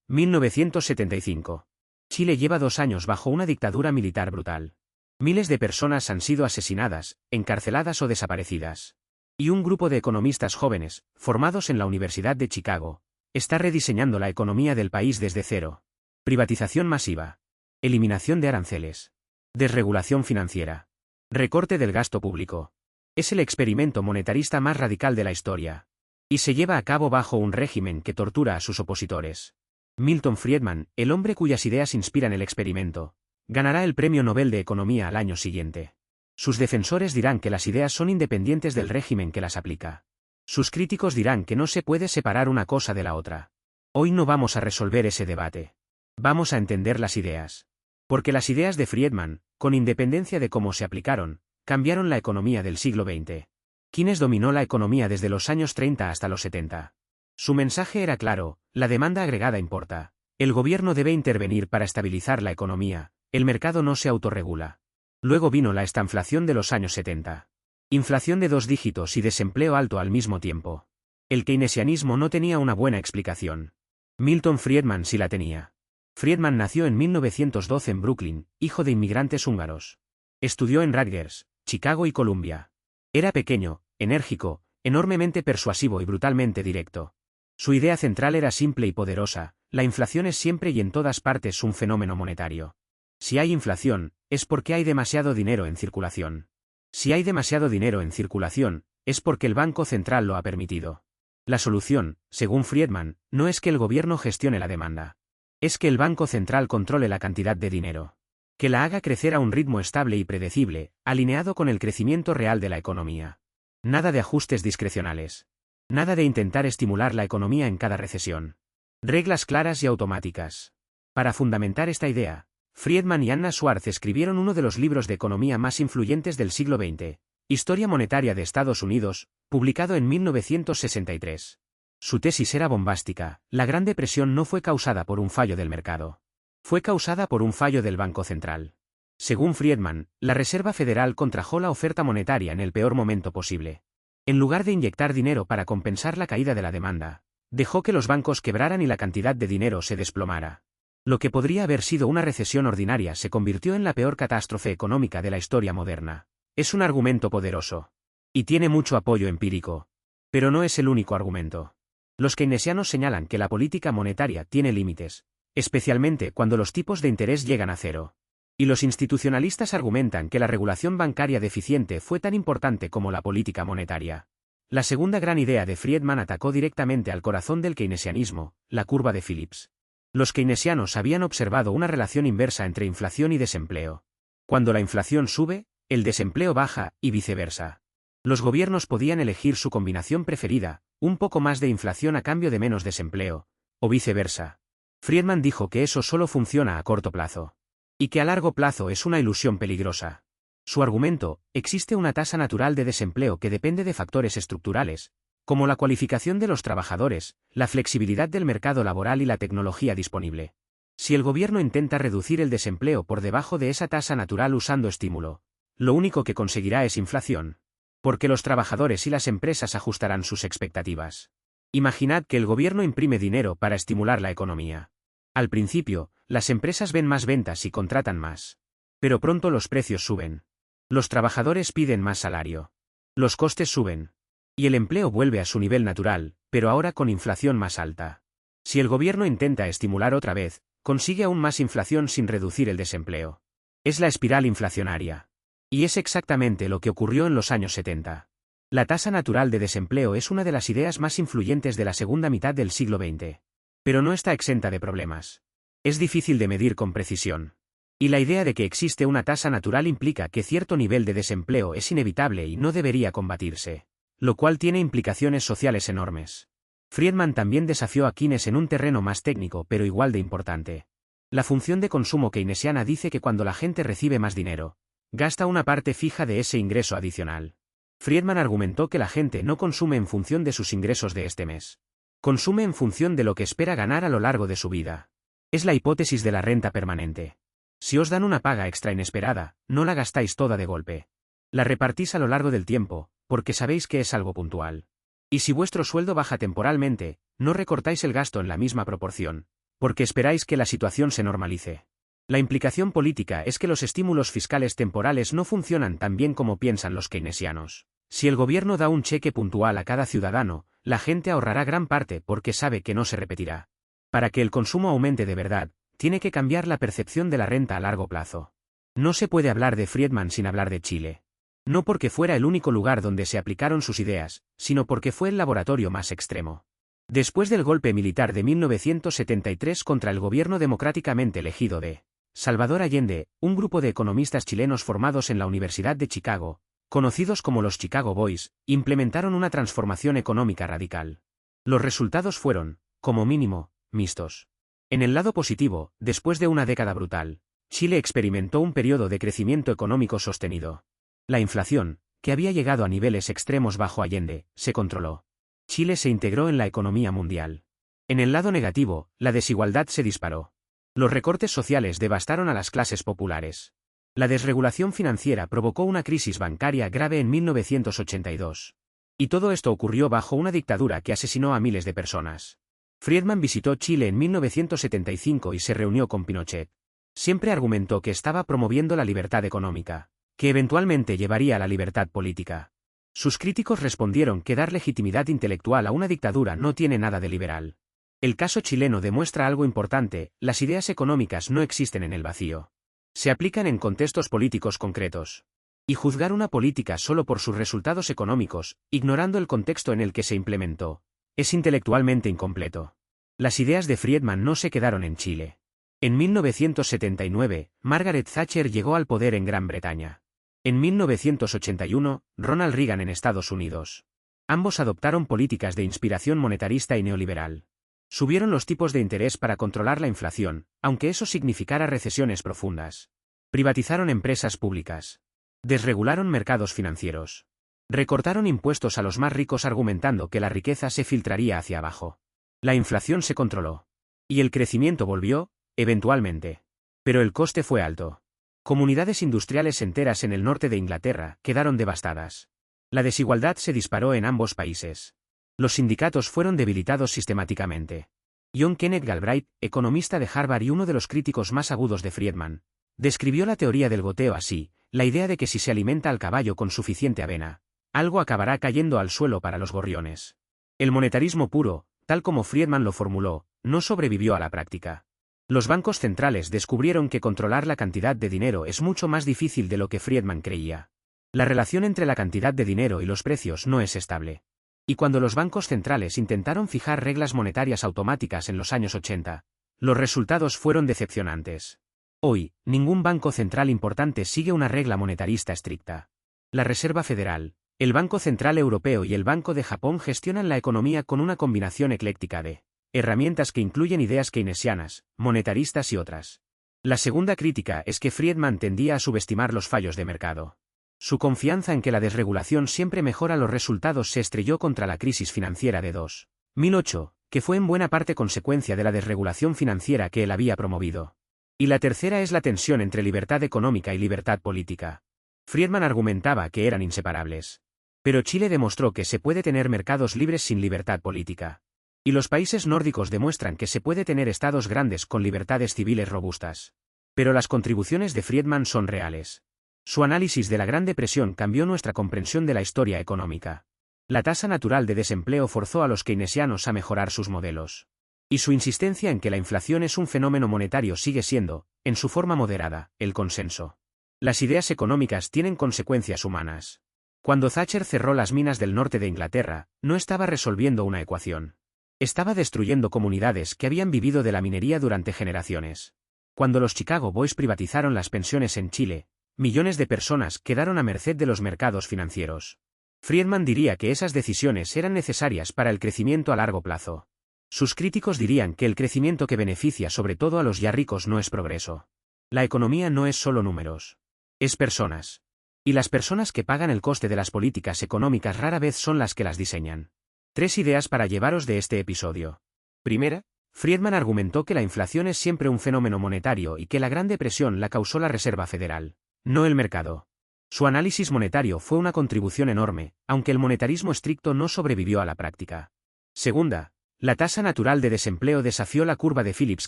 1975. Chile lleva 2 años bajo una dictadura militar brutal. Miles de personas han sido asesinadas, encarceladas o desaparecidas. Y un grupo de economistas jóvenes, formados en la Universidad de Chicago, está rediseñando la economía del país desde cero. Privatización masiva. Eliminación de aranceles. Desregulación financiera. Recorte del gasto público. Es el experimento monetarista más radical de la historia. Y se lleva a cabo bajo un régimen que tortura a sus opositores. Milton Friedman, el hombre cuyas ideas inspiran el experimento, ganará el Premio Nobel de Economía al año siguiente. Sus defensores dirán que las ideas son independientes del régimen que las aplica. Sus críticos dirán que no se puede separar una cosa de la otra. Hoy no vamos a resolver ese debate. Vamos a entender las ideas. Porque las ideas de Friedman, con independencia de cómo se aplicaron, cambiaron la economía del siglo XX. ¿Quiénes dominó la economía desde los años 30 hasta los 70? Su mensaje era claro: la demanda agregada importa. El gobierno debe intervenir para estabilizar la economía, el mercado no se autorregula. Luego vino la estanflación de los años 70. Inflación de 2 dígitos y desempleo alto al mismo tiempo. El keynesianismo no tenía una buena explicación. Milton Friedman sí la tenía. Friedman nació en 1912 en Brooklyn, hijo de inmigrantes húngaros. Estudió en Rutgers, Chicago y Columbia. Era pequeño, enérgico, enormemente persuasivo y brutalmente directo. Su idea central era simple y poderosa: la inflación es siempre y en todas partes un fenómeno monetario. Si hay inflación, es porque hay demasiado dinero en circulación. Si hay demasiado dinero en circulación, es porque el Banco Central lo ha permitido. La solución, según Friedman, no es que el gobierno gestione la demanda. Es que el Banco Central controle la cantidad de dinero. Que la haga crecer a un ritmo estable y predecible, alineado con el crecimiento real de la economía. Nada de ajustes discrecionales. Nada de intentar estimular la economía en cada recesión. Reglas claras y automáticas. Para fundamentar esta idea, Friedman y Anna Schwartz escribieron uno de los libros de economía más influyentes del siglo XX, Historia Monetaria de Estados Unidos, publicado en 1963. Su tesis era bombástica: la Gran Depresión no fue causada por un fallo del mercado. Fue causada por un fallo del Banco Central. Según Friedman, la Reserva Federal contrajo la oferta monetaria en el peor momento posible. En lugar de inyectar dinero para compensar la caída de la demanda, dejó que los bancos quebraran y la cantidad de dinero se desplomara. Lo que podría haber sido una recesión ordinaria se convirtió en la peor catástrofe económica de la historia moderna. Es un argumento poderoso. Y tiene mucho apoyo empírico. Pero no es el único argumento. Los keynesianos señalan que la política monetaria tiene límites, especialmente cuando los tipos de interés llegan a cero. Y los institucionalistas argumentan que la regulación bancaria deficiente fue tan importante como la política monetaria. La segunda gran idea de Friedman atacó directamente al corazón del keynesianismo: la curva de Phillips. Los keynesianos habían observado una relación inversa entre inflación y desempleo. Cuando la inflación sube, el desempleo baja, y viceversa. Los gobiernos podían elegir su combinación preferida: un poco más de inflación a cambio de menos desempleo, o viceversa. Friedman dijo que eso solo funciona a corto plazo. Y que a largo plazo es una ilusión peligrosa. Su argumento: existe una tasa natural de desempleo que depende de factores estructurales, como la cualificación de los trabajadores, la flexibilidad del mercado laboral y la tecnología disponible. Si el gobierno intenta reducir el desempleo por debajo de esa tasa natural usando estímulo, lo único que conseguirá es inflación. Porque los trabajadores y las empresas ajustarán sus expectativas. Imaginad que el gobierno imprime dinero para estimular la economía. Al principio, las empresas ven más ventas y contratan más. Pero pronto los precios suben. Los trabajadores piden más salario. Los costes suben. Y el empleo vuelve a su nivel natural, pero ahora con inflación más alta. Si el gobierno intenta estimular otra vez, consigue aún más inflación sin reducir el desempleo. Es la espiral inflacionaria. Y es exactamente lo que ocurrió en los años 70. La tasa natural de desempleo es una de las ideas más influyentes de la segunda mitad del siglo XX. Pero no está exenta de problemas. Es difícil de medir con precisión. Y la idea de que existe una tasa natural implica que cierto nivel de desempleo es inevitable y no debería combatirse. Lo cual tiene implicaciones sociales enormes. Friedman también desafió a Keynes en un terreno más técnico pero igual de importante. La función de consumo keynesiana dice que cuando la gente recibe más dinero, gasta una parte fija de ese ingreso adicional. Friedman argumentó que la gente no consume en función de sus ingresos de este mes. Consume en función de lo que espera ganar a lo largo de su vida. Es la hipótesis de la renta permanente. Si os dan una paga extra inesperada, no la gastáis toda de golpe. La repartís a lo largo del tiempo, porque sabéis que es algo puntual. Y si vuestro sueldo baja temporalmente, no recortáis el gasto en la misma proporción. Porque esperáis que la situación se normalice. La implicación política es que los estímulos fiscales temporales no funcionan tan bien como piensan los keynesianos. Si el gobierno da un cheque puntual a cada ciudadano, la gente ahorrará gran parte porque sabe que no se repetirá. Para que el consumo aumente de verdad, tiene que cambiar la percepción de la renta a largo plazo. No se puede hablar de Friedman sin hablar de Chile. No porque fuera el único lugar donde se aplicaron sus ideas, sino porque fue el laboratorio más extremo. Después del golpe militar de 1973 contra el gobierno democráticamente elegido de Salvador Allende, un grupo de economistas chilenos formados en la Universidad de Chicago, conocidos como los Chicago Boys, implementaron una transformación económica radical. Los resultados fueron, como mínimo, mixtos. En el lado positivo, después de una década brutal, Chile experimentó un periodo de crecimiento económico sostenido. La inflación, que había llegado a niveles extremos bajo Allende, se controló. Chile se integró en la economía mundial. En el lado negativo, la desigualdad se disparó. Los recortes sociales devastaron a las clases populares. La desregulación financiera provocó una crisis bancaria grave en 1982. Y todo esto ocurrió bajo una dictadura que asesinó a miles de personas. Friedman visitó Chile en 1975 y se reunió con Pinochet. Siempre argumentó que estaba promoviendo la libertad económica, que eventualmente llevaría a la libertad política. Sus críticos respondieron que dar legitimidad intelectual a una dictadura no tiene nada de liberal. El caso chileno demuestra algo importante: las ideas económicas no existen en el vacío. Se aplican en contextos políticos concretos. Y juzgar una política solo por sus resultados económicos, ignorando el contexto en el que se implementó, es intelectualmente incompleto. Las ideas de Friedman no se quedaron en Chile. En 1979, Margaret Thatcher llegó al poder en Gran Bretaña. En 1981, Ronald Reagan en Estados Unidos. Ambos adoptaron políticas de inspiración monetarista y neoliberal. Subieron los tipos de interés para controlar la inflación, aunque eso significara recesiones profundas. Privatizaron empresas públicas. Desregularon mercados financieros. Recortaron impuestos a los más ricos argumentando que la riqueza se filtraría hacia abajo. La inflación se controló. Y el crecimiento volvió, eventualmente. Pero el coste fue alto. Comunidades industriales enteras en el norte de Inglaterra quedaron devastadas. La desigualdad se disparó en ambos países. Los sindicatos fueron debilitados sistemáticamente. John Kenneth Galbraith, economista de Harvard y uno de los críticos más agudos de Friedman, describió la teoría del goteo así: la idea de que si se alimenta al caballo con suficiente avena, algo acabará cayendo al suelo para los gorriones. El monetarismo puro, tal como Friedman lo formuló, no sobrevivió a la práctica. Los bancos centrales descubrieron que controlar la cantidad de dinero es mucho más difícil de lo que Friedman creía. La relación entre la cantidad de dinero y los precios no es estable. Y cuando los bancos centrales intentaron fijar reglas monetarias automáticas en los años 80, los resultados fueron decepcionantes. Hoy, ningún banco central importante sigue una regla monetarista estricta. La Reserva Federal, el Banco Central Europeo y el Banco de Japón gestionan la economía con una combinación ecléctica de herramientas que incluyen ideas keynesianas, monetaristas y otras. La segunda crítica es que Friedman tendía a subestimar los fallos de mercado. Su confianza en que la desregulación siempre mejora los resultados se estrelló contra la crisis financiera de 2008, que fue en buena parte consecuencia de la desregulación financiera que él había promovido. Y la tercera es la tensión entre libertad económica y libertad política. Friedman argumentaba que eran inseparables. Pero Chile demostró que se puede tener mercados libres sin libertad política. Y los países nórdicos demuestran que se puede tener estados grandes con libertades civiles robustas. Pero las contribuciones de Friedman son reales. Su análisis de la Gran Depresión cambió nuestra comprensión de la historia económica. La tasa natural de desempleo forzó a los keynesianos a mejorar sus modelos. Y su insistencia en que la inflación es un fenómeno monetario sigue siendo, en su forma moderada, el consenso. Las ideas económicas tienen consecuencias humanas. Cuando Thatcher cerró las minas del norte de Inglaterra, no estaba resolviendo una ecuación. Estaba destruyendo comunidades que habían vivido de la minería durante generaciones. Cuando los Chicago Boys privatizaron las pensiones en Chile, millones de personas quedaron a merced de los mercados financieros. Friedman diría que esas decisiones eran necesarias para el crecimiento a largo plazo. Sus críticos dirían que el crecimiento que beneficia sobre todo a los ya ricos no es progreso. La economía no es solo números. Es personas. Y las personas que pagan el coste de las políticas económicas rara vez son las que las diseñan. 3 ideas para llevaros de este episodio. Primera, Friedman argumentó que la inflación es siempre un fenómeno monetario y que la Gran Depresión la causó la Reserva Federal, no el mercado. Su análisis monetario fue una contribución enorme, aunque el monetarismo estricto no sobrevivió a la práctica. Segunda, La tasa natural de desempleo desafió la curva de Phillips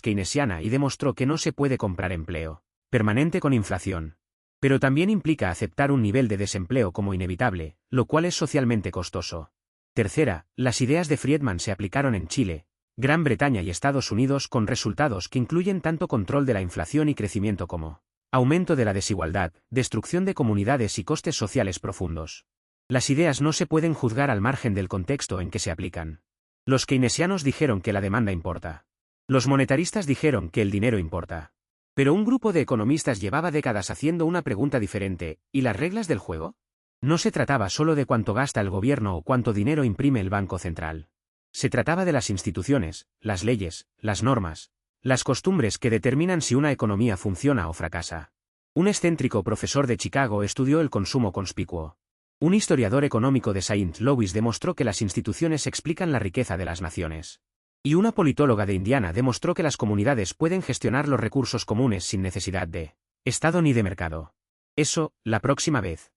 keynesiana y demostró que no se puede comprar empleo permanente con inflación. Pero también implica aceptar un nivel de desempleo como inevitable, lo cual es socialmente costoso. Tercera, las ideas de Friedman se aplicaron en Chile, Gran Bretaña y Estados Unidos con resultados que incluyen tanto control de la inflación y crecimiento como aumento de la desigualdad, destrucción de comunidades y costes sociales profundos. Las ideas no se pueden juzgar al margen del contexto en que se aplican. Los keynesianos dijeron que la demanda importa. Los monetaristas dijeron que el dinero importa. Pero un grupo de economistas llevaba décadas haciendo una pregunta diferente, ¿y las reglas del juego? No se trataba solo de cuánto gasta el gobierno o cuánto dinero imprime el Banco Central. Se trataba de las instituciones, las leyes, las normas, las costumbres que determinan si una economía funciona o fracasa. Un excéntrico profesor de Chicago estudió el consumo conspicuo. Un historiador económico de St. Louis demostró que las instituciones explican la riqueza de las naciones. Y una politóloga de Indiana demostró que las comunidades pueden gestionar los recursos comunes sin necesidad de Estado ni de mercado. Eso, la próxima vez.